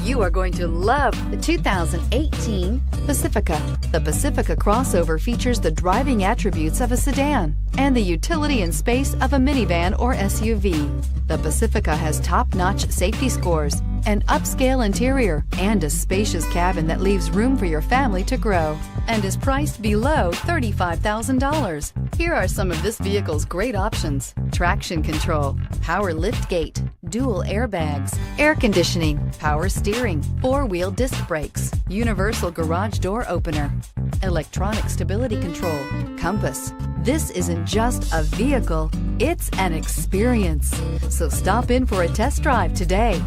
You are going to love the 2018 Pacifica. The Pacifica crossover features the driving attributes of a sedan and the utility and space of a minivan or SUV. The Pacifica has top-notch safety scores, an upscale interior, and a spacious cabin that leaves room for your family to grow, and is priced below $35,000. Here are some of this vehicle's great options: traction control, power liftgate, dual airbags, air conditioning, power steering, four-wheel disc brakes, universal garage door opener, electronic stability control, compass. This isn't just a vehicle, it's an experience. So stop in for a test drive today.